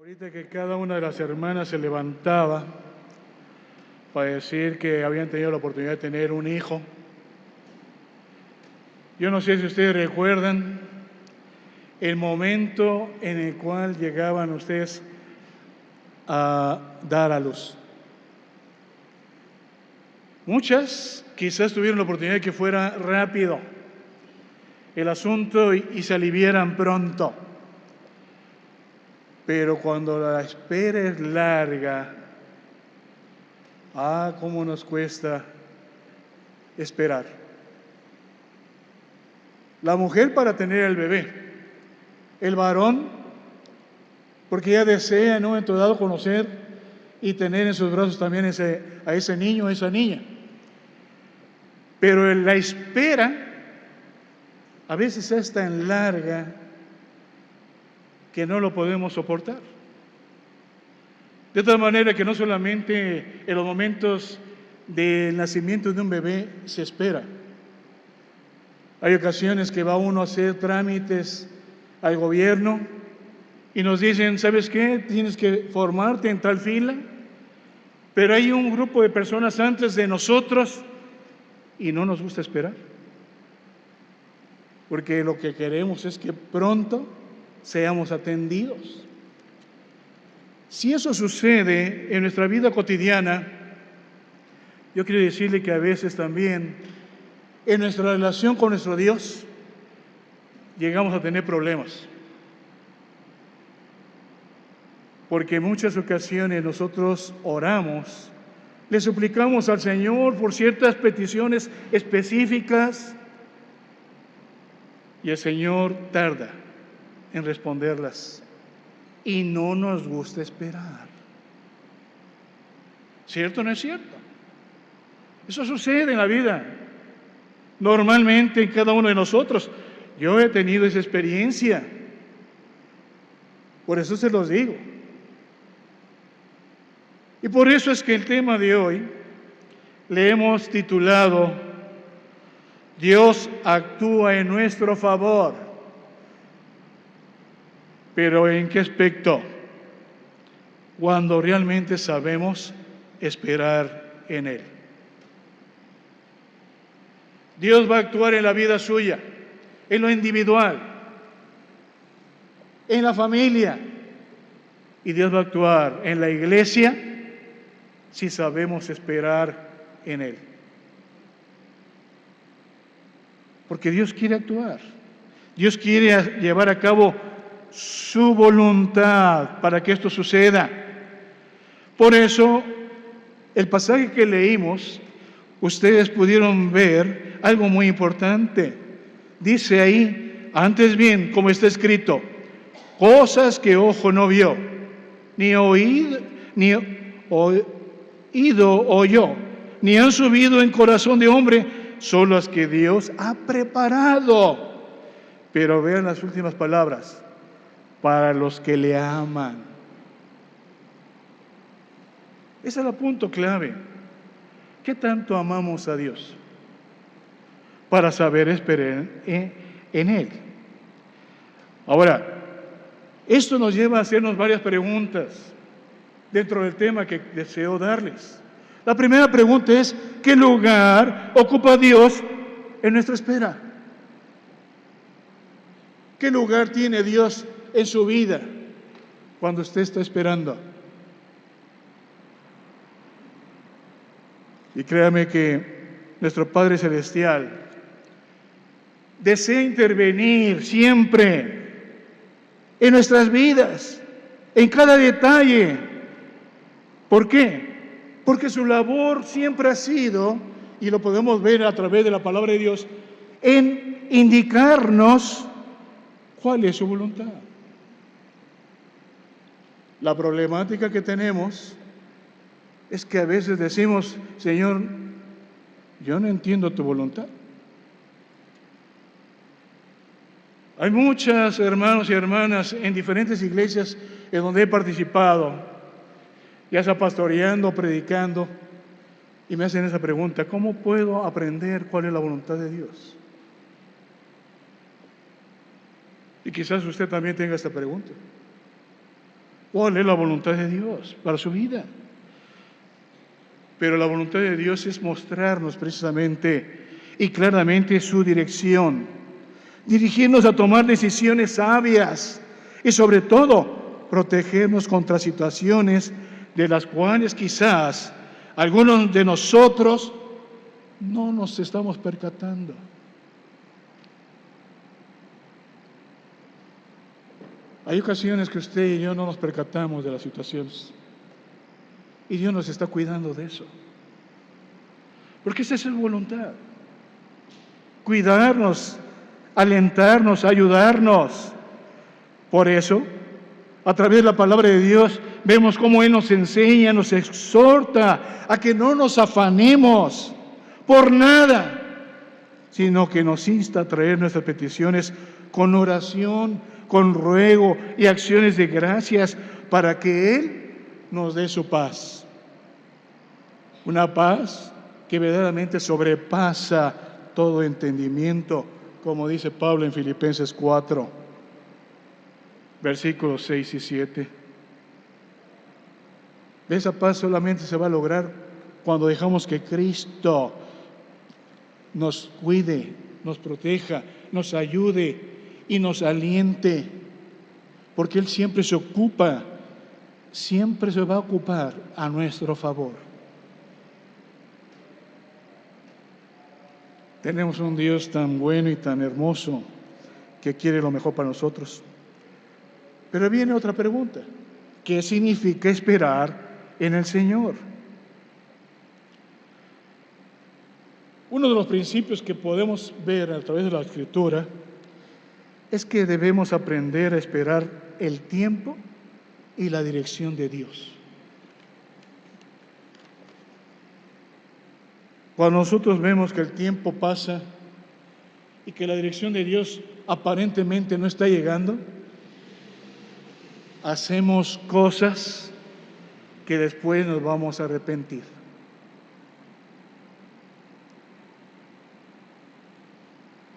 Ahorita que cada una de las hermanas se levantaba para decir que habían tenido la oportunidad de tener un hijo, yo no sé si ustedes recuerdan el momento en el cual llegaban ustedes a dar a luz. Muchas quizás tuvieron la oportunidad de que fuera rápido el asunto y se aliviaran pronto. Pero cuando la espera es larga, cómo nos cuesta esperar. La mujer para tener el bebé, el varón porque ya desea en un momento dado conocer y tener en sus brazos también a ese niño, a esa niña. Pero la espera a veces es tan larga que no lo podemos soportar. De tal manera que no solamente en los momentos del nacimiento de un bebé se espera. Hay ocasiones que va uno a hacer trámites al gobierno y nos dicen, ¿sabes qué? Tienes que formarte en tal fila, pero hay un grupo de personas antes de nosotros y no nos gusta esperar. Porque lo que queremos es que pronto seamos atendidos. Si eso sucede en nuestra vida cotidiana, yo quiero decirle que a veces también en nuestra relación con nuestro Dios llegamos a tener problemas. Porque en muchas ocasiones nosotros oramos, le suplicamos al Señor por ciertas peticiones específicas y el Señor tarda en responderlas y no nos gusta esperar. ¿Cierto o no es cierto? Eso sucede en la vida, normalmente en cada uno de nosotros. Yo he tenido esa experiencia, por eso se los digo. Y por eso es que el tema de hoy le hemos titulado Dios actúa en nuestro favor. ¿Pero en qué aspecto? Cuando realmente sabemos esperar en Él. Dios va a actuar en la vida suya, en lo individual, en la familia, y Dios va a actuar en la iglesia si sabemos esperar en Él. Porque Dios quiere actuar. Dios quiere llevar a cabo su voluntad para que esto suceda. Por eso, el pasaje que leímos, ustedes pudieron ver algo muy importante. Dice ahí, antes bien, como está escrito, cosas que ojo no vio, ni oído oyó, ni han subido en corazón de hombre, son las que Dios ha preparado. Pero vean las últimas palabras, para los que le aman. Ese es el punto clave. ¿Qué tanto amamos a Dios? Para saber esperar en Él. Ahora, esto nos lleva a hacernos varias preguntas dentro del tema que deseo darles. La primera pregunta es, ¿qué lugar ocupa Dios en nuestra espera? ¿Qué lugar tiene Dios en su vida cuando usted está esperando? Y créame que nuestro Padre Celestial desea intervenir siempre en nuestras vidas, en cada detalle. ¿Por qué? Porque su labor siempre ha sido, y lo podemos ver a través de la palabra de Dios, en indicarnos cuál es su voluntad. La problemática que tenemos es que a veces decimos, Señor, yo no entiendo tu voluntad. Hay muchos hermanos y hermanas en diferentes iglesias en donde he participado, ya sea pastoreando, predicando, y me hacen esa pregunta, ¿cómo puedo aprender cuál es la voluntad de Dios? Y quizás usted también tenga esta pregunta. ¿Cuál es la voluntad de Dios para su vida? Pero la voluntad de Dios es mostrarnos precisamente y claramente su dirección, dirigirnos a tomar decisiones sabias y sobre todo protegernos contra situaciones de las cuales quizás algunos de nosotros no nos estamos percatando. Hay ocasiones que usted y yo no nos percatamos de las situaciones y Dios nos está cuidando de eso, porque esa es su voluntad. Cuidarnos, alentarnos, ayudarnos. Por eso, a través de la palabra de Dios, vemos cómo Él nos enseña, nos exhorta a que no nos afanemos por nada, sino que nos insta a traer nuestras peticiones con oración, con ruego y acciones de gracias para que Él nos dé su paz. Una paz que verdaderamente sobrepasa todo entendimiento, como dice Pablo en Filipenses 4, versículos 6 y 7. Esa paz solamente se va a lograr cuando dejamos que Cristo nos cuide, nos proteja, nos ayude y nos aliente, porque Él siempre se ocupa, siempre se va a ocupar a nuestro favor. Tenemos un Dios tan bueno y tan hermoso que quiere lo mejor para nosotros. Pero viene otra pregunta: ¿qué significa esperar en el Señor? Uno de los principios que podemos ver a través de la Escritura es que debemos aprender a esperar el tiempo y la dirección de Dios. Cuando nosotros vemos que el tiempo pasa y que la dirección de Dios aparentemente no está llegando, hacemos cosas que después nos vamos a arrepentir.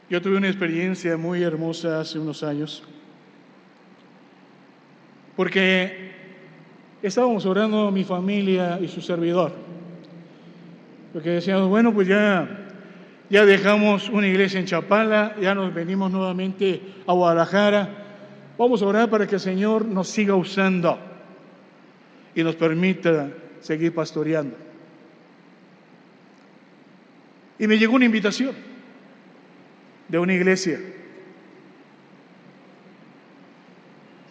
Yo tuve una experiencia muy hermosa hace unos años, porque estábamos orando mi familia y su servidor, porque decíamos, bueno, pues ya dejamos una iglesia en Chapala, ya nos venimos nuevamente a Guadalajara, vamos a orar para que el Señor nos siga usando y nos permita seguir pastoreando. Y me llegó una invitación de una iglesia.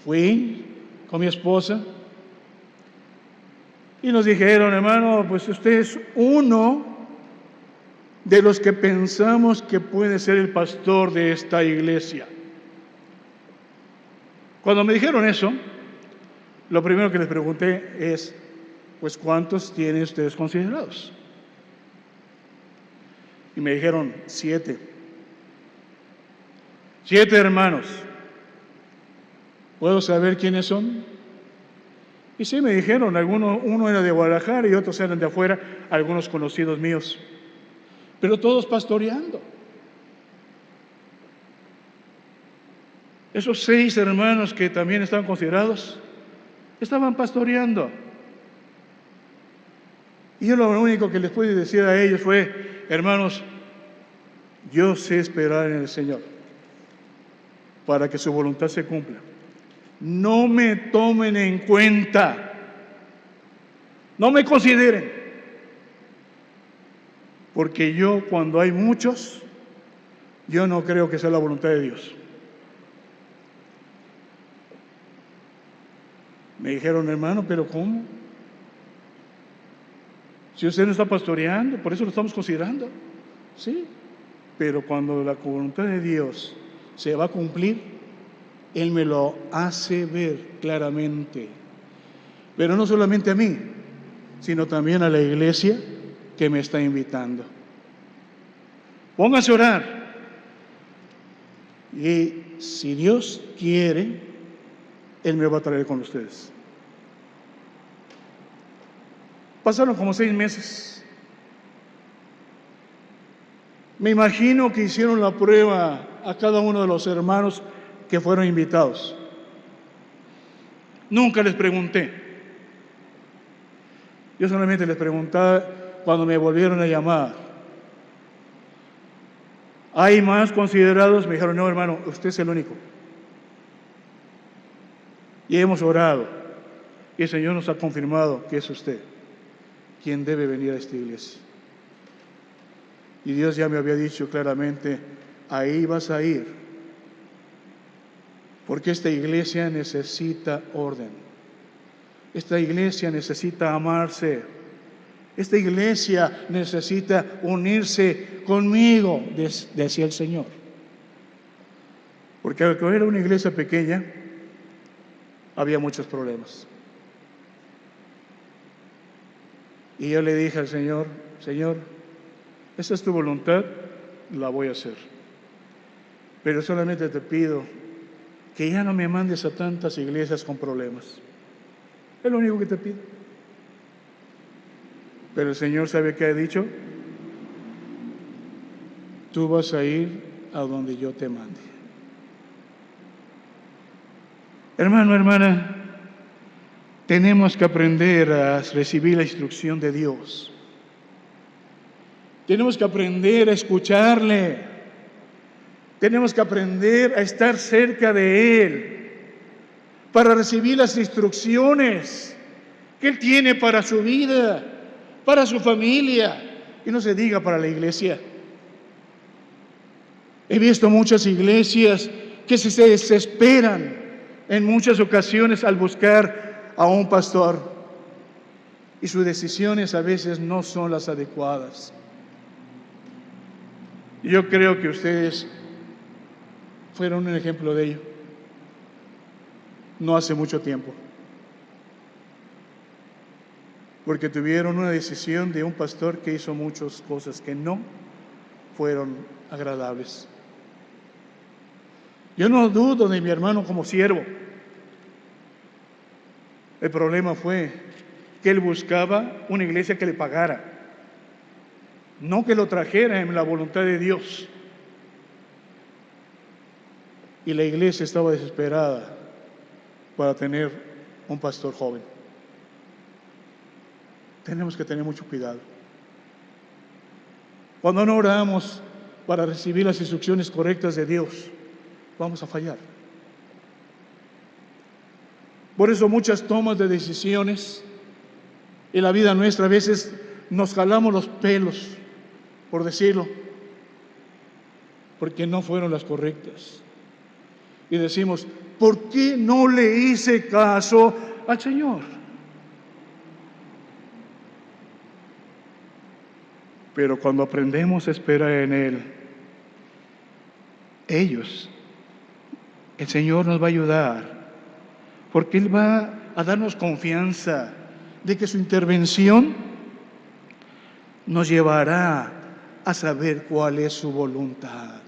Fui con mi esposa y nos dijeron, hermano, pues usted es uno de los que pensamos que puede ser el pastor de esta iglesia. Cuando me dijeron eso, lo primero que les pregunté es, pues, ¿cuántos tienen ustedes considerados? Y me dijeron, 7. 7 hermanos. ¿Puedo saber quiénes son? Y sí, me dijeron, uno era de Guadalajara y otros eran de afuera, algunos conocidos míos, pero todos pastoreando. Esos 6 hermanos que también estaban considerados, estaban pastoreando. Y yo lo único que les pude decir a ellos fue, hermanos, yo sé esperar en el Señor para que su voluntad se cumpla. No me tomen en cuenta, no me consideren, porque yo, cuando hay muchos, yo no creo que sea la voluntad de Dios. Me dijeron, hermano, ¿pero cómo? Si usted no está pastoreando, por eso lo estamos considerando. Sí, pero cuando la voluntad de Dios se va a cumplir, Él me lo hace ver claramente. Pero no solamente a mí, sino también a la iglesia que me está invitando. Pónganse a orar. Y si Dios quiere, Él me va a traer con ustedes. Pasaron como 6 meses. Me imagino que hicieron la prueba a cada uno de los hermanos que fueron invitados. Nunca les pregunté. Yo solamente les preguntaba cuando me volvieron a llamar. ¿Hay más considerados? Me dijeron, no, hermano, usted es el único. Y hemos orado. Y el Señor nos ha confirmado que es usted quien debe venir a esta iglesia. Y Dios ya me había dicho claramente, ahí vas a ir. Porque esta iglesia necesita orden. Esta iglesia necesita amarse. Esta iglesia necesita unirse conmigo, decía el Señor. Porque aunque era una iglesia pequeña, había muchos problemas. Y yo le dije al Señor, Señor, esa es tu voluntad, la voy a hacer. Pero solamente te pido que ya no me mandes a tantas iglesias con problemas. Es lo único que te pido. Pero el Señor sabe qué ha dicho. Tú vas a ir a donde yo te mande. Hermano, hermana, tenemos que aprender a recibir la instrucción de Dios. Tenemos que aprender a escucharle. Tenemos que aprender a estar cerca de Él para recibir las instrucciones que Él tiene para su vida, para su familia, y no se diga para la iglesia. He visto muchas iglesias que se desesperan en muchas ocasiones al buscar a un pastor y sus decisiones a veces no son las adecuadas. Yo creo que ustedes fueron un ejemplo de ello no hace mucho tiempo, porque tuvieron una decisión de un pastor que hizo muchas cosas que no fueron agradables. Yo no dudo de mi hermano como siervo. El problema fue que él buscaba una iglesia que le pagara, no que lo trajera en la voluntad de Dios. Y la iglesia estaba desesperada para tener un pastor joven. Tenemos que tener mucho cuidado. Cuando no oramos para recibir las instrucciones correctas de Dios, vamos a fallar. Por eso muchas tomas de decisiones en la vida nuestra a veces nos jalamos los pelos, por decirlo, porque no fueron las correctas. Y decimos, ¿por qué no le hice caso al Señor? Pero cuando aprendemos a esperar en Él, el Señor nos va a ayudar, porque Él va a darnos confianza de que su intervención nos llevará a saber cuál es su voluntad.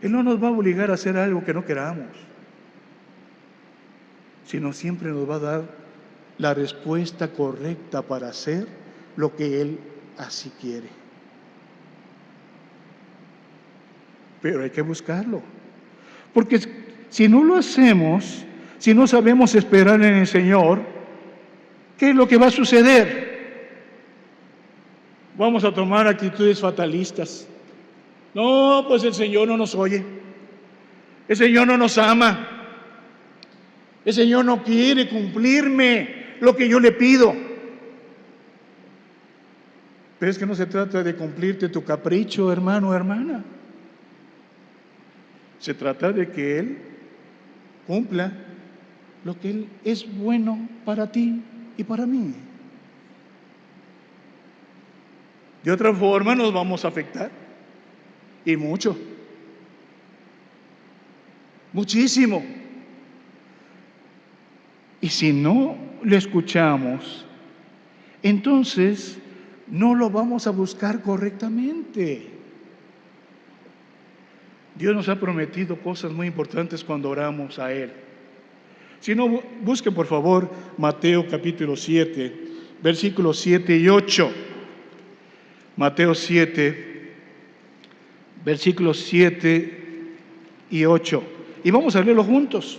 Él no nos va a obligar a hacer algo que no queramos, sino siempre nos va a dar la respuesta correcta para hacer lo que Él así quiere. Pero hay que buscarlo, porque si no lo hacemos, si no sabemos esperar en el Señor, ¿qué es lo que va a suceder? Vamos a tomar actitudes fatalistas. No, pues el Señor no nos oye, el Señor no nos ama, el Señor no quiere cumplirme lo que yo le pido. Pero es que no se trata de cumplirte tu capricho, hermano o hermana. Se trata de que Él cumpla lo que Él es bueno para ti y para mí. De otra forma nos vamos a afectar. Y mucho. Muchísimo. Y si no le escuchamos, entonces no lo vamos a buscar correctamente. Dios nos ha prometido cosas muy importantes cuando oramos a Él. Si no, busquen por favor Mateo capítulo 7, versículos 7 y 8. Mateo 7, versículos 7 y 8. y vamos a leerlo juntos.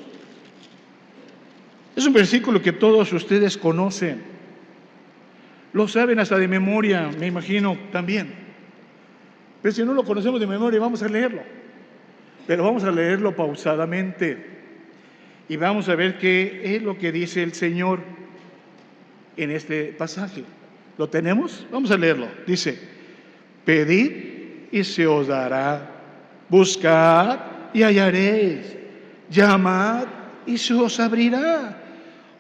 Es un versículo que todos ustedes conocen. Lo saben hasta de memoria, me imagino también. Pero si no lo conocemos de memoria, vamos a leerlo. Pero vamos a leerlo pausadamente. Y vamos a ver qué es lo que dice el Señor en este pasaje. ¿Lo tenemos? Vamos a leerlo. Dice: pedid y se os dará, buscad y hallaréis, llamad y se os abrirá,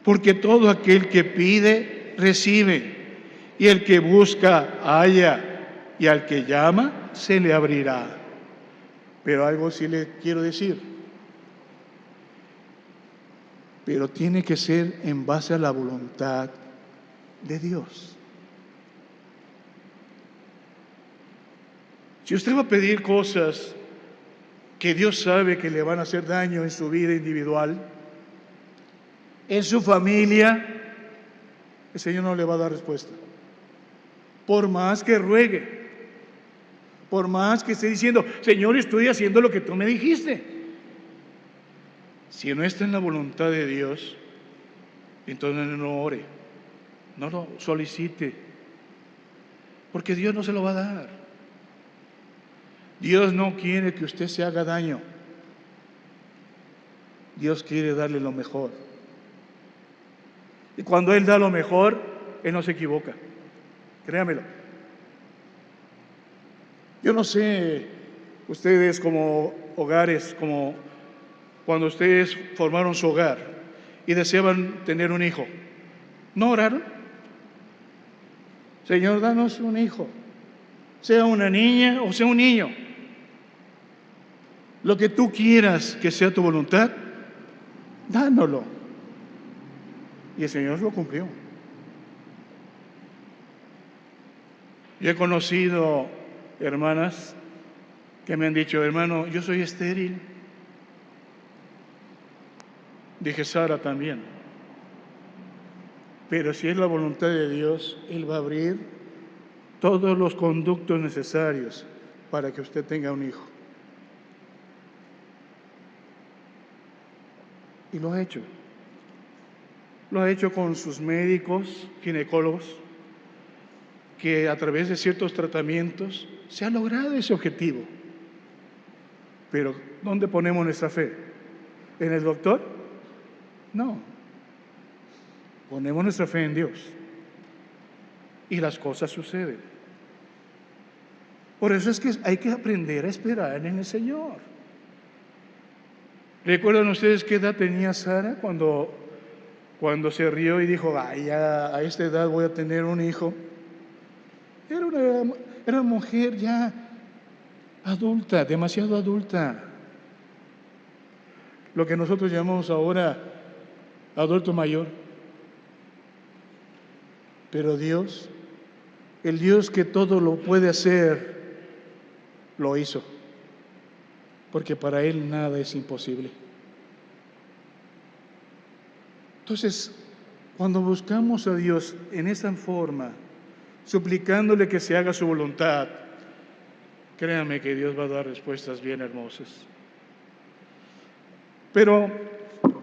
porque todo aquel que pide, recibe, y el que busca, halla, y al que llama, se le abrirá. Pero algo sí le quiero decir, pero tiene que ser en base a la voluntad de Dios. Si usted va a pedir cosas que Dios sabe que le van a hacer daño en su vida individual, en su familia, el Señor no le va a dar respuesta. Por más que ruegue, por más que esté diciendo: Señor, estoy haciendo lo que tú me dijiste. Si no está en la voluntad de Dios, entonces no ore, no lo solicite, porque Dios no se lo va a dar. Dios no quiere que usted se haga daño. Dios quiere darle lo mejor. Y cuando Él da lo mejor, Él no se equivoca. Créamelo. Yo no sé, ustedes como hogares, como cuando ustedes formaron su hogar y deseaban tener un hijo, ¿no oraron? Señor, danos un hijo, sea una niña o sea un niño. Lo que tú quieras que sea tu voluntad, dánoslo. Y el Señor lo cumplió. Yo he conocido hermanas que me han dicho: hermano, yo soy estéril. Dije: Sara también. Pero si es la voluntad de Dios, Él va a abrir todos los conductos necesarios para que usted tenga un hijo. Y lo ha hecho. Lo ha hecho con sus médicos, ginecólogos, que a través de ciertos tratamientos se ha logrado ese objetivo. Pero ¿dónde ponemos nuestra fe? ¿En el doctor? No. Ponemos nuestra fe en Dios. Y las cosas suceden. Por eso es que hay que aprender a esperar en el Señor. ¿Recuerdan ustedes qué edad tenía Sara cuando se rió y dijo: ay, ya a esta edad voy a tener un hijo? Era una mujer ya adulta, demasiado adulta. Lo que nosotros llamamos ahora adulto mayor. Pero Dios, el Dios que todo lo puede hacer, lo hizo. Porque para Él nada es imposible. Entonces, cuando buscamos a Dios en esa forma, suplicándole que se haga su voluntad, créanme que Dios va a dar respuestas bien hermosas. Pero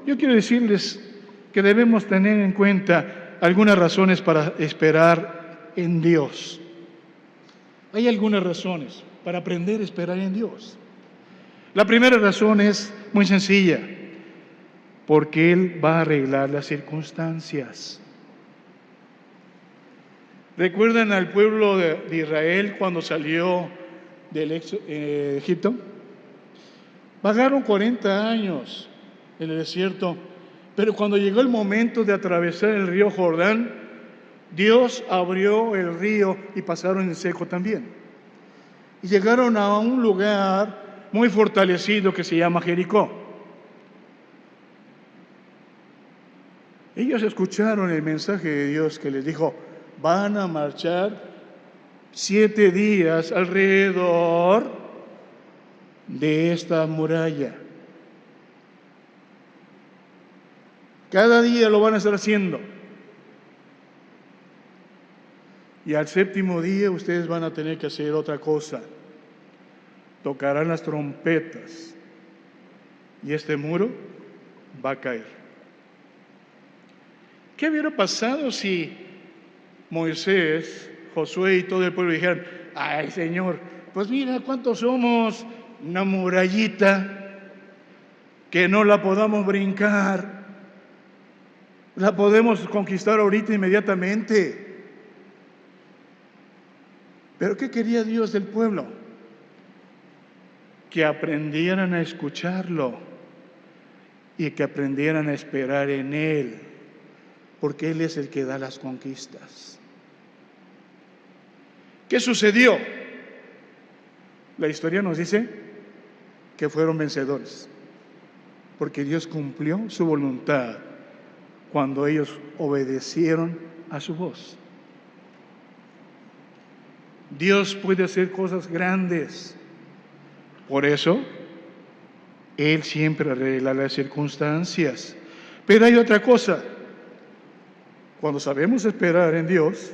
yo quiero decirles que debemos tener en cuenta algunas razones para esperar en Dios. Hay algunas razones para aprender a esperar en Dios. La primera razón es muy sencilla: porque Él va a arreglar las circunstancias. ¿Recuerdan al pueblo de Israel cuando salió del Egipto? Vagaron 40 años en el desierto, pero cuando llegó el momento de atravesar el río Jordán, Dios abrió el río y pasaron en seco también. Y llegaron a un lugar muy fortalecido que se llama Jericó. Ellos escucharon el mensaje de Dios que les dijo: van a marchar 7 días alrededor de esta muralla. Cada día lo van a estar haciendo. Y al 7º día ustedes van a tener que hacer otra cosa. Tocarán las trompetas. y este muro va a caer. ¿Qué hubiera pasado si Moisés, Josué y todo el pueblo dijeran: ay, Señor, pues mira cuántos somos, una murallita que no la podamos brincar, la podemos conquistar ahorita inmediatamente? ¿Pero qué quería Dios del pueblo? Que aprendieran a escucharlo y que aprendieran a esperar en Él, porque Él es el que da las conquistas. ¿Qué sucedió? La historia nos dice que fueron vencedores, porque Dios cumplió su voluntad cuando ellos obedecieron a su voz. Dios puede hacer cosas grandes. Por eso, Él siempre arregla las circunstancias. Pero hay otra cosa. Cuando sabemos esperar en Dios,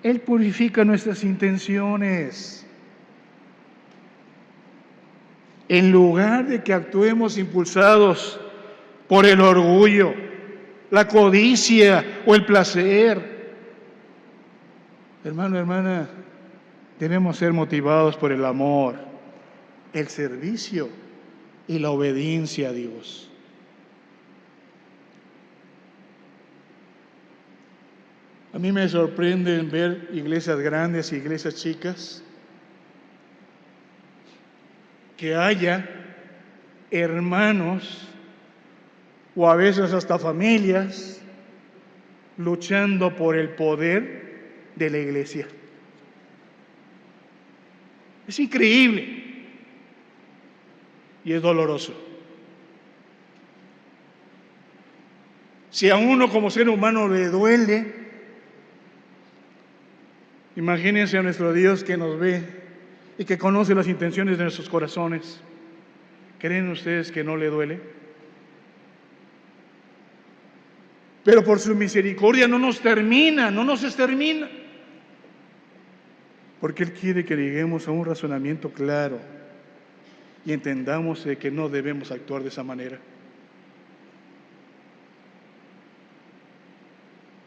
Él purifica nuestras intenciones. En lugar de que actuemos impulsados por el orgullo, la codicia o el placer, hermano, hermana, debemos ser motivados por el amor, el servicio y la obediencia a Dios. A mí me sorprende ver iglesias grandes y iglesias chicas, que haya hermanos o a veces hasta familias luchando por el poder de la iglesia. Es increíble y es doloroso. Si a uno como ser humano le duele, imagínense a nuestro Dios que nos ve y que conoce las intenciones de nuestros corazones. ¿Creen ustedes que no le duele? Pero por su misericordia no nos extermina. Porque Él quiere que lleguemos a un razonamiento claro y entendamos de que no debemos actuar de esa manera.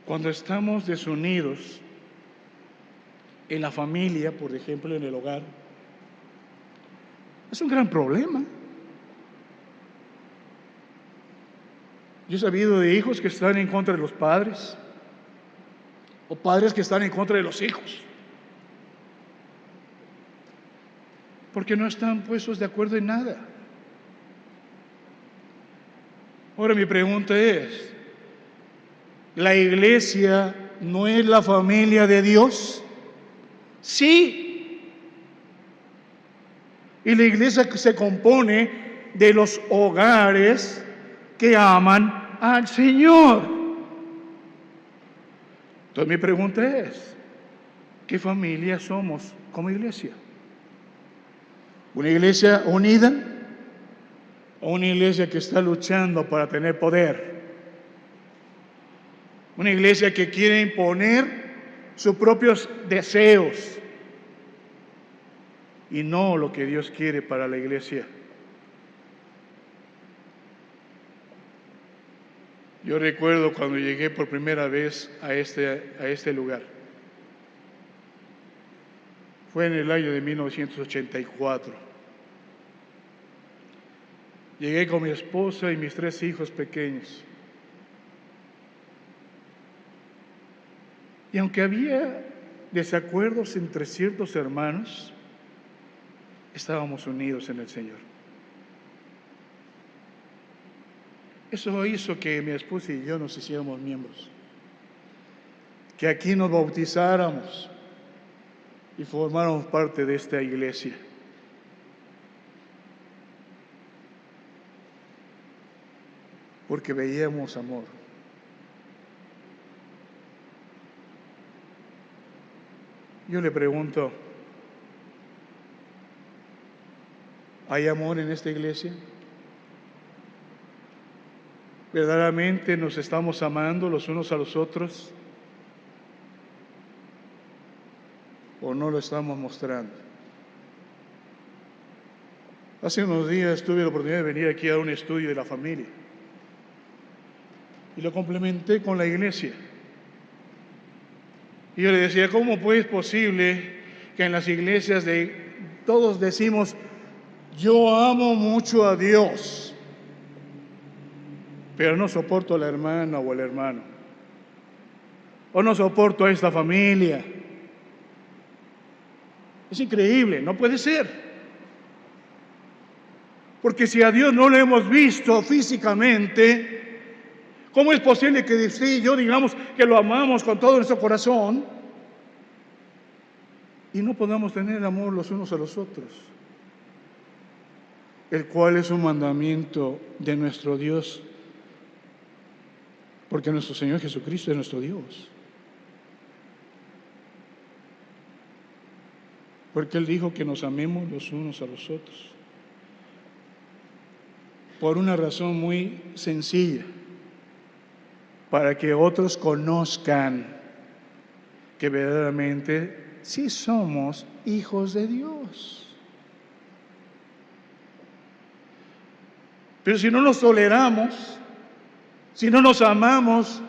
Cuando estamos desunidos en la familia, por ejemplo, en el hogar, es un gran problema. Yo he sabido de hijos que están en contra de los padres, o padres que están en contra de los hijos, porque no están puestos de acuerdo en nada. Ahora mi pregunta es: ¿la iglesia no es la familia de Dios? Sí. Y la iglesia se compone de los hogares que aman al Señor. Entonces mi pregunta es: ¿qué familia somos como iglesia? ¿Una iglesia unida o una iglesia que está luchando para tener poder? Una iglesia que quiere imponer sus propios deseos y no lo que Dios quiere para la iglesia. Yo recuerdo cuando llegué por primera vez a este lugar. Fue en el año de 1984. Llegué con mi esposa y mis 3 hijos pequeños. Y aunque había desacuerdos entre ciertos hermanos, estábamos unidos en el Señor. Eso hizo que mi esposa y yo nos hiciéramos miembros, que aquí nos bautizáramos y formáramos parte de esta iglesia. Porque veíamos amor. Yo le pregunto: ¿hay amor en esta iglesia? ¿Verdaderamente nos estamos amando los unos a los otros? ¿O no lo estamos mostrando? Hace unos días tuve la oportunidad de venir aquí a un estudio de la familia y lo complementé con la iglesia. Y yo le decía, ¿cómo pues es posible que en las iglesias todos decimos, yo amo mucho a Dios, pero no soporto a la hermana o al hermano, o no soporto a esta familia? Es increíble, no puede ser. Porque si a Dios no lo hemos visto físicamente, ¿cómo es posible que usted y yo digamos que lo amamos con todo nuestro corazón y no podamos tener amor los unos a los otros? El cual es un mandamiento de nuestro Dios, porque nuestro Señor Jesucristo es nuestro Dios. Porque Él dijo que nos amemos los unos a los otros. Por una razón muy sencilla, para que otros conozcan que verdaderamente sí somos hijos de Dios. Pero si no nos toleramos, si no nos amamos,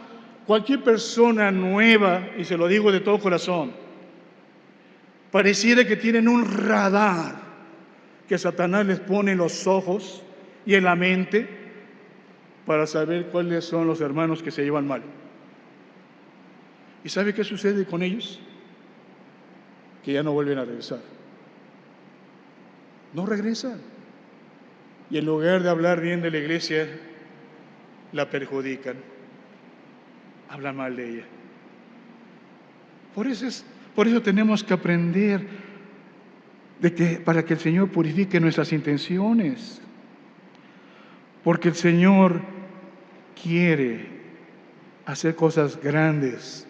cualquier persona nueva, y se lo digo de todo corazón, pareciera que tienen un radar que Satanás les pone en los ojos y en la mente para saber cuáles son los hermanos que se llevan mal. ¿Y sabe qué sucede con ellos? Que ya no vuelven a regresar. No regresan. Y en lugar de hablar bien de la iglesia, la perjudican. Hablan mal de ella. Por eso tenemos que aprender para que el Señor purifique nuestras intenciones. Porque el Señor quiere hacer cosas grandes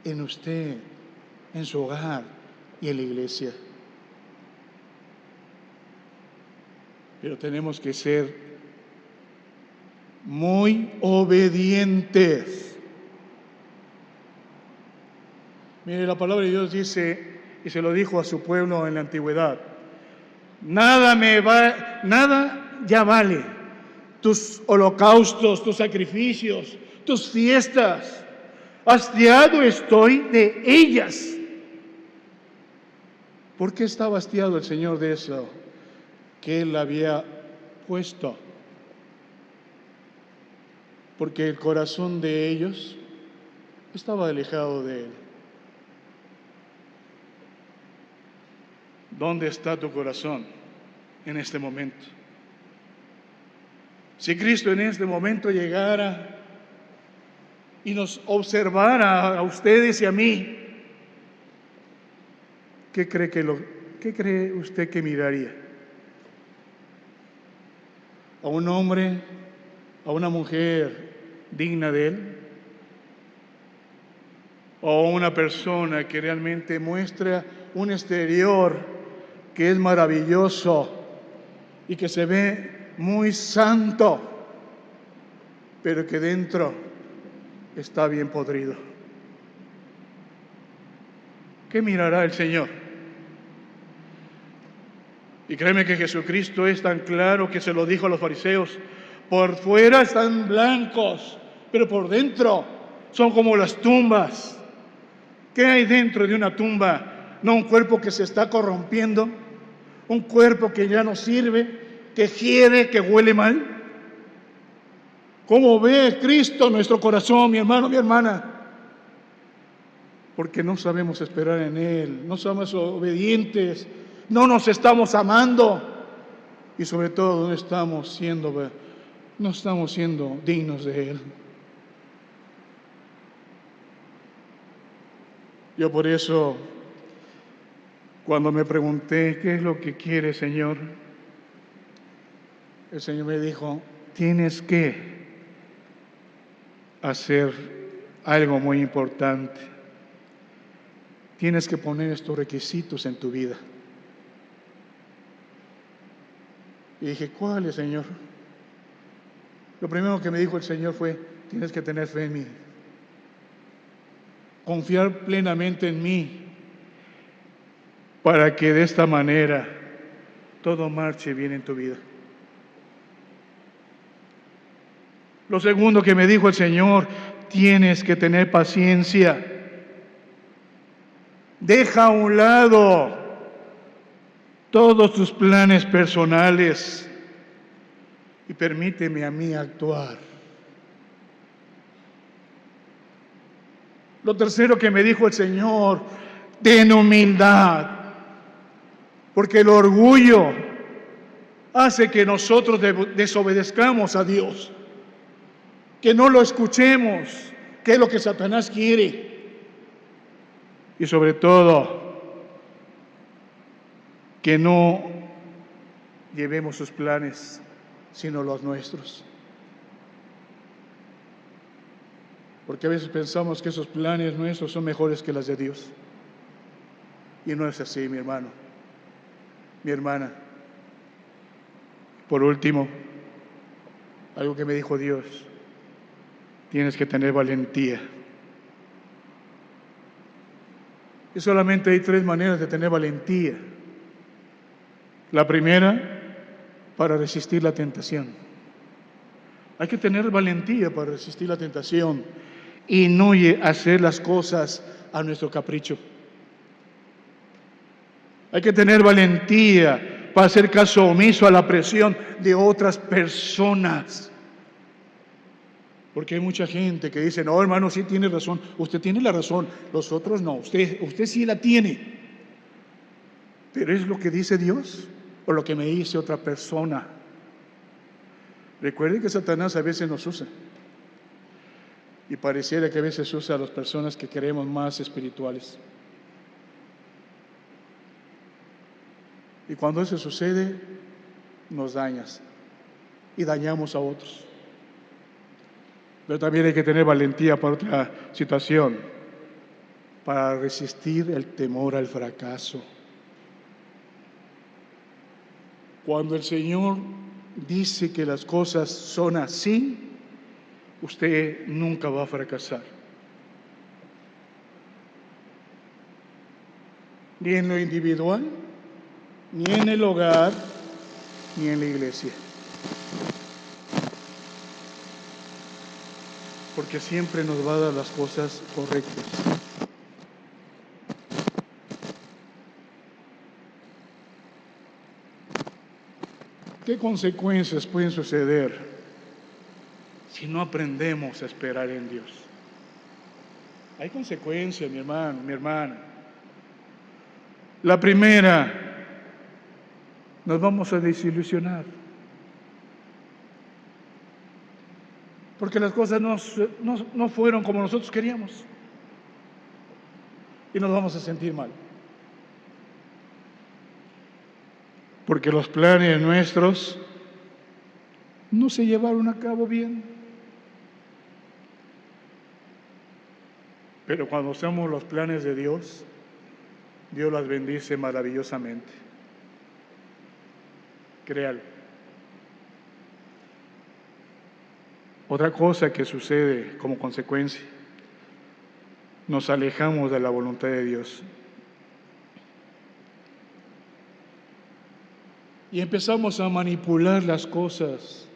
en usted, en su hogar y en la iglesia. Pero tenemos que ser muy obedientes. Mire, la palabra de Dios dice, y se lo dijo a su pueblo en la antigüedad, nada ya vale tus holocaustos, tus sacrificios, tus fiestas. Hastiado estoy de ellas. ¿Por qué estaba hastiado el Señor de eso que Él había puesto? Porque el corazón de ellos estaba alejado de Él. ¿Dónde está tu corazón en este momento? Si Cristo en este momento llegara y nos observara a ustedes y a mí, ¿qué cree usted que miraría? ¿A un hombre, a una mujer digna de Él? ¿O a una persona que realmente muestra un exterior que es maravilloso y que se ve muy santo, pero que dentro está bien podrido? ¿Qué mirará el Señor? Y créeme que Jesucristo es tan claro que se lo dijo a los fariseos, por fuera están blancos, pero por dentro son como las tumbas. ¿Qué hay dentro de una tumba? ¿No un cuerpo que se está corrompiendo? ¿Un cuerpo que ya no sirve? ¿Que hiede, que huele mal? ¿Cómo ve Cristo nuestro corazón, mi hermano, mi hermana? Porque no sabemos esperar en Él, no somos obedientes, no nos estamos amando y sobre todo no estamos siendo dignos de Él. Yo por eso, cuando me pregunté, ¿qué es lo que quiere, Señor? El Señor me dijo, tienes que hacer algo muy importante. Tienes que poner estos requisitos en tu vida. Y dije, ¿cuáles, Señor? Lo primero que me dijo el Señor fue, tienes que tener fe en mí. Confiar plenamente en mí, para que de esta manera todo marche bien en tu vida. Lo segundo que me dijo el Señor, tienes que tener paciencia. Deja a un lado todos tus planes personales y permíteme a mí actuar. Lo tercero que me dijo el Señor, ten humildad, porque el orgullo hace que nosotros desobedezcamos a Dios, que no lo escuchemos, que es lo que Satanás quiere. Y sobre todo, que no llevemos sus planes, sino los nuestros. Porque a veces pensamos que esos planes nuestros son mejores que los de Dios. Y no es así, mi hermano, mi hermana. Por último, algo que me dijo Dios, tienes que tener valentía. Y solamente hay 3 maneras de tener valentía. La primera, para resistir la tentación. Hay que tener valentía para resistir la tentación y no hacer las cosas a nuestro capricho. Hay que tener valentía para hacer caso omiso a la presión de otras personas. Porque hay mucha gente que dice, no, hermano, sí tiene razón, usted tiene la razón, los otros no, usted sí la tiene. Pero ¿es lo que dice Dios o lo que me dice otra persona? Recuerden que Satanás a veces nos usa. Y pareciera que a veces usa a las personas que queremos más espirituales. Y cuando eso sucede, nos dañas y dañamos a otros. Pero también hay que tener valentía para otra situación, para resistir el temor al fracaso. Cuando el Señor dice que las cosas son así, usted nunca va a fracasar. Ni en lo individual, ni en el hogar, ni en la iglesia. Porque siempre nos va a dar las cosas correctas. ¿Qué consecuencias pueden suceder si no aprendemos a esperar en Dios? Hay consecuencias, mi hermano, mi hermana. La primera, nos vamos a desilusionar. Porque las cosas no fueron como nosotros queríamos. Y nos vamos a sentir mal. Porque los planes nuestros no se llevaron a cabo bien. Pero cuando hacemos los planes de Dios, Dios las bendice maravillosamente. Créalo. Otra cosa que sucede como consecuencia, nos alejamos de la voluntad de Dios. Y empezamos a manipular las cosas.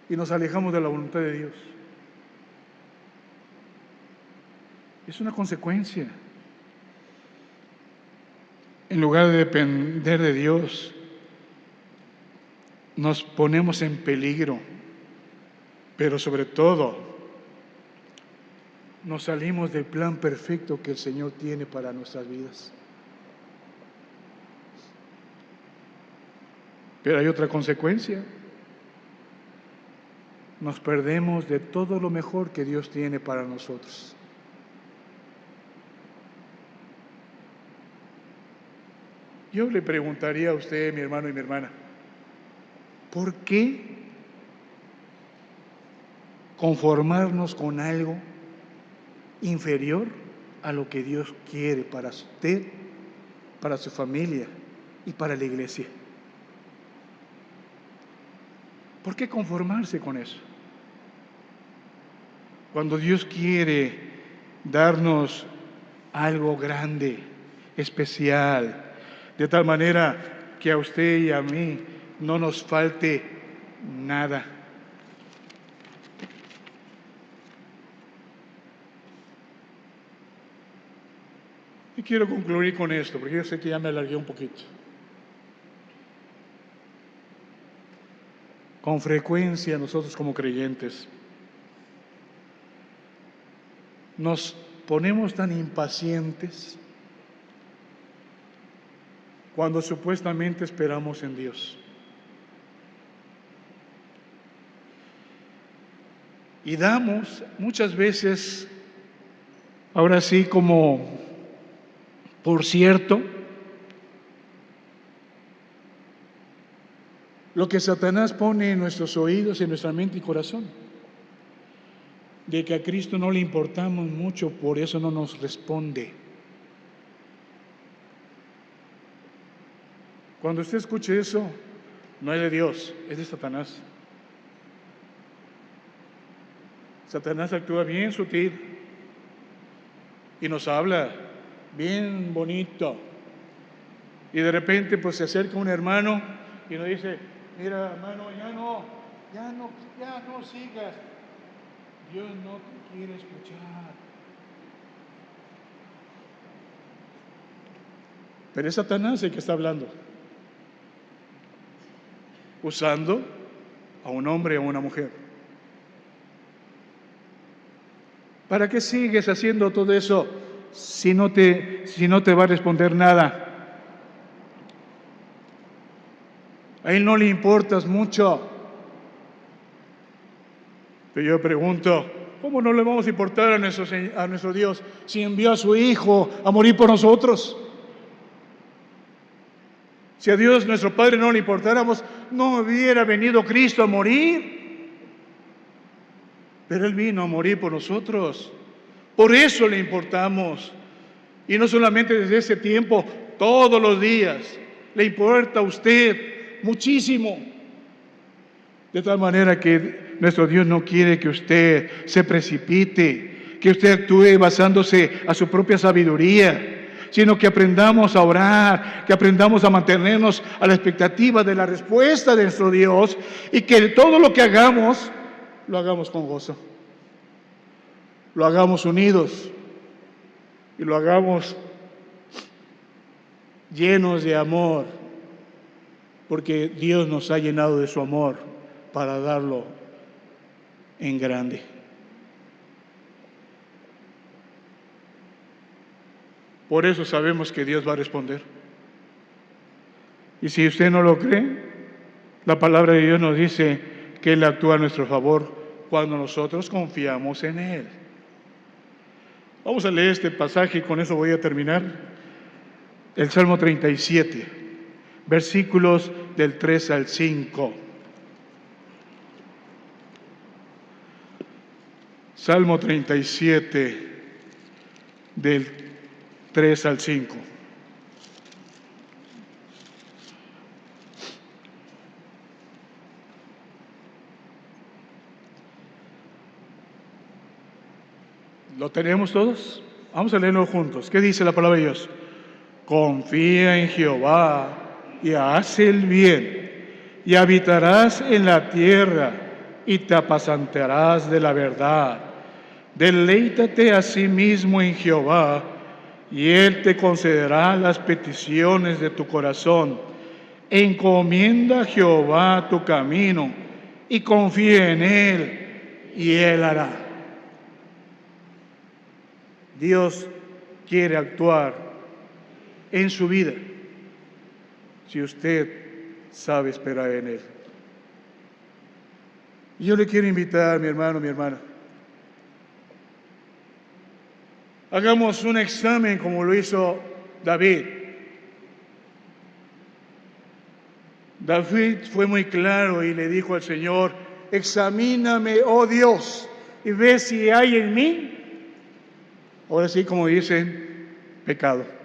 Y nos alejamos de la voluntad de Dios. Es una consecuencia. En lugar de depender de Dios, nos ponemos en peligro, pero sobre todo, nos salimos del plan perfecto que el Señor tiene para nuestras vidas. Pero hay otra consecuencia. Nos perdemos de todo lo mejor que Dios tiene para nosotros. Yo le preguntaría a usted, mi hermano y mi hermana, ¿por qué conformarnos con algo inferior a lo que Dios quiere para usted, para su familia y para la iglesia? ¿Por qué conformarse con eso? Cuando Dios quiere darnos algo grande, especial, de tal manera que a usted y a mí no nos falte nada. Y quiero concluir con esto, porque yo sé que ya me alargué un poquito. Con frecuencia nosotros como creyentes nos ponemos tan impacientes cuando supuestamente esperamos en Dios. Y damos muchas veces, ahora sí como por cierto, lo que Satanás pone en nuestros oídos, en nuestra mente y corazón, de que a Cristo no le importamos mucho, por eso no nos responde. Cuando usted escuche eso, no es de Dios, es de Satanás. Satanás actúa bien sutil y nos habla bien bonito. Y de repente pues se acerca un hermano y nos dice: mira, hermano, ya no sigas. Dios no te quiere escuchar. Pero es Satanás el que está hablando, usando a un hombre o a una mujer. ¿Para qué sigues haciendo todo eso si no te va a responder nada? A Él no le importas mucho. Pero yo pregunto, ¿cómo no le vamos a importar a nuestro Dios si envió a su Hijo a morir por nosotros? Si a Dios nuestro Padre no le importáramos, no hubiera venido Cristo a morir. Pero Él vino a morir por nosotros. Por eso le importamos. Y no solamente desde ese tiempo, todos los días. Le importa a usted muchísimo. De tal manera que nuestro Dios no quiere que usted se precipite, que usted actúe basándose a su propia sabiduría, sino que aprendamos a orar, que aprendamos a mantenernos a la expectativa de la respuesta de nuestro Dios, y que todo lo que hagamos, lo hagamos con gozo, lo hagamos unidos y lo hagamos llenos de amor, porque Dios nos ha llenado de su amor para darlo en grande. Por eso sabemos que Dios va a responder. Y si usted no lo cree, la palabra de Dios nos dice que Él actúa a nuestro favor cuando nosotros confiamos en Él. Vamos a leer este pasaje y con eso voy a terminar. El Salmo 37, versículos del 3 al 5. Salmo 37, del 3 al 5. ¿Lo tenemos todos? Vamos a leerlo juntos. ¿Qué dice la palabra de Dios? Confía en Jehová y haz el bien, y habitarás en la tierra, y te apacentarás de la verdad. Deleítate a sí mismo en Jehová, y Él te concederá las peticiones de tu corazón. Encomienda a Jehová tu camino, y confía en Él, y Él hará. Dios quiere actuar en su vida si usted sabe esperar en Él. Y yo le quiero invitar, mi hermano, mi hermana, hagamos un examen como lo hizo David. David fue muy claro y le dijo al Señor: examíname, oh Dios, y ve si hay en mí, ahora sí, como dicen, pecado.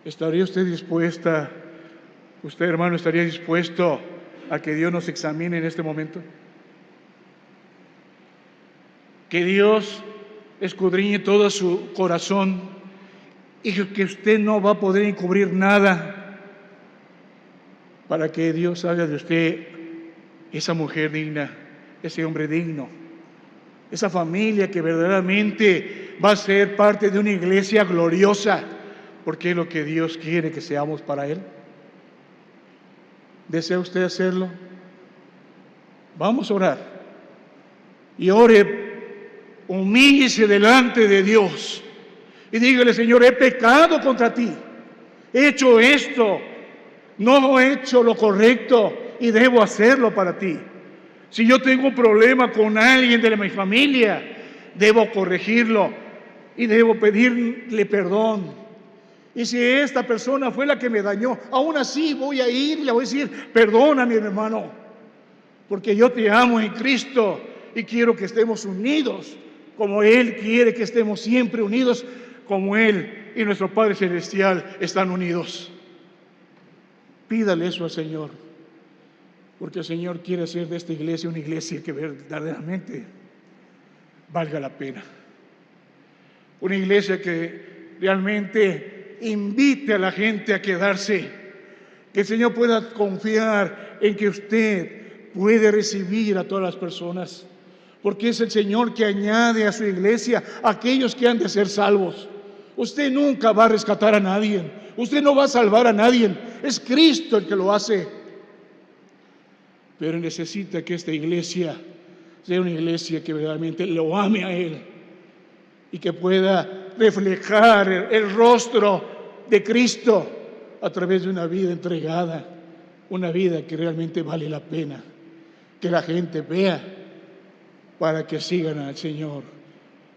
¿Estaría usted dispuesta, usted hermano, estaría dispuesto a que Dios nos examine en este momento? Que Dios escudriñe todo su corazón y que usted no va a poder encubrir nada para que Dios haga de usted esa mujer digna, ese hombre digno, esa familia que verdaderamente va a ser parte de una iglesia gloriosa, porque es lo que Dios quiere que seamos para Él. ¿Desea usted hacerlo? Vamos a orar. Y ore, humíllese delante de Dios y dígale: Señor, he pecado contra ti, he hecho esto, no he hecho lo correcto y debo hacerlo para ti. Si yo tengo un problema con alguien de mi familia, debo corregirlo y debo pedirle perdón. Y si esta persona fue la que me dañó, aún así voy a ir y le voy a decir: perdona, mi hermano, porque yo te amo en Cristo y quiero que estemos unidos como Él quiere que estemos siempre unidos, como Él y nuestro Padre Celestial están unidos. Pídale eso al Señor, porque el Señor quiere hacer de esta iglesia una iglesia que verdaderamente valga la pena. Una iglesia que realmente invite a la gente a quedarse. Que el Señor pueda confiar en que usted puede recibir a todas las personas, porque es el Señor que añade a su iglesia a aquellos que han de ser salvos. Usted nunca va a rescatar a nadie, usted no va a salvar a nadie, es Cristo el que lo hace. Pero necesita que esta iglesia sea una iglesia que verdaderamente lo ame a Él y que pueda reflejar el rostro de Cristo a través de una vida entregada, una vida que realmente vale la pena que la gente vea, para que sigan al Señor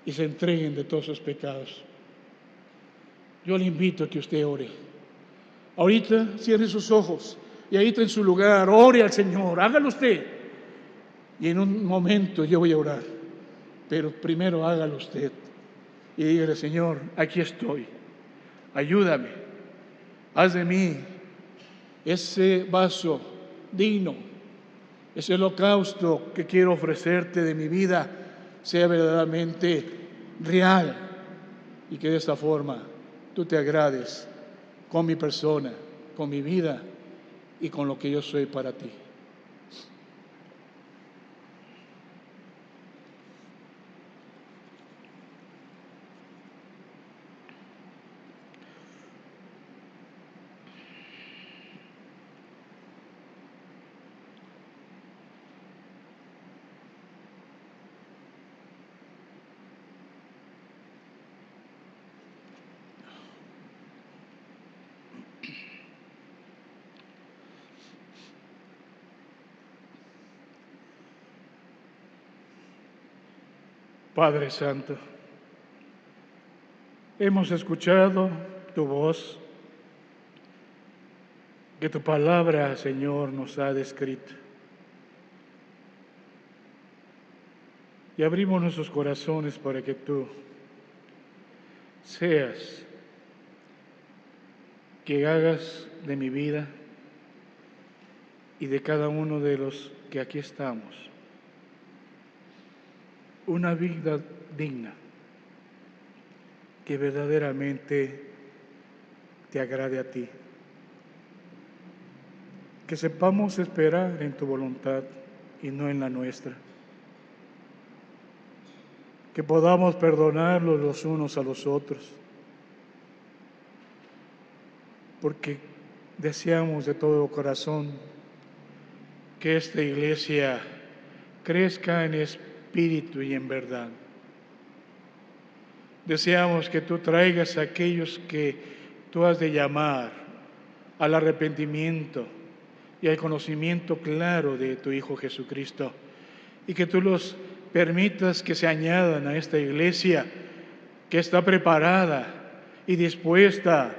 y se entreguen de todos sus pecados. Yo le invito a que usted ore. Ahorita cierre sus ojos y ahí está en su lugar, ore al Señor, hágalo usted. Y en un momento yo voy a orar, pero primero hágalo usted y dígale: Señor, aquí estoy, ayúdame, haz de mí ese vaso digno, ese holocausto que quiero ofrecerte de mi vida sea verdaderamente real, y que de esta forma tú te agrades con mi persona, con mi vida y con lo que yo soy para ti. Padre Santo, hemos escuchado tu voz, que tu palabra, Señor, nos ha descrito. Y abrimos nuestros corazones para que tú seas, que hagas de mi vida y de cada uno de los que aquí estamos una vida digna, que verdaderamente te agrade a ti. Que sepamos esperar en tu voluntad y no en la nuestra. Que podamos perdonarnos los unos a los otros, porque deseamos de todo corazón que esta iglesia crezca en espíritu y en verdad. Deseamos que tú traigas a aquellos que tú has de llamar al arrepentimiento y al conocimiento claro de tu Hijo Jesucristo, y que tú los permitas que se añadan a esta iglesia que está preparada y dispuesta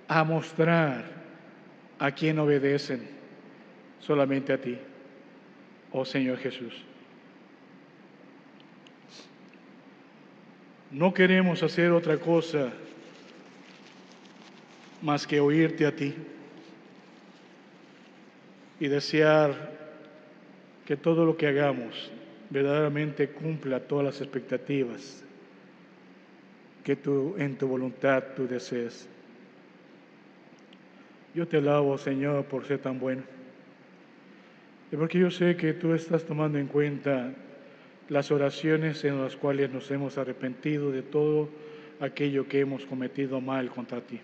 a mostrar a quien obedecen solamente a ti, oh Señor Jesús. No queremos hacer otra cosa más que oírte a ti y desear que todo lo que hagamos verdaderamente cumpla todas las expectativas que tú en tu voluntad tú desees. Yo te alabo, Señor, por ser tan bueno. Y porque yo sé que tú estás tomando en cuenta las oraciones en las cuales nos hemos arrepentido de todo aquello que hemos cometido mal contra ti,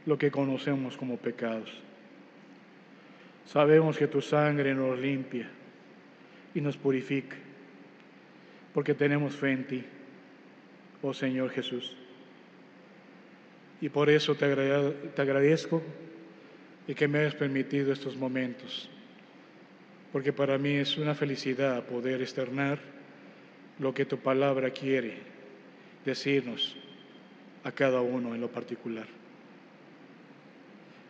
lo que conocemos como pecados. Sabemos que tu sangre nos limpia y nos purifica, porque tenemos fe en ti, oh Señor Jesús. Y por eso te agradezco de que me hayas permitido estos momentos, porque para mí es una felicidad poder externar lo que tu palabra quiere decirnos a cada uno en lo particular.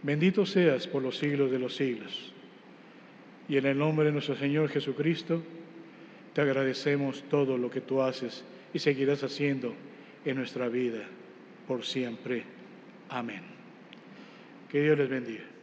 Bendito seas por los siglos de los siglos. Y en el nombre de nuestro Señor Jesucristo, te agradecemos todo lo que tú haces y seguirás haciendo en nuestra vida por siempre. Amén. Que Dios les bendiga.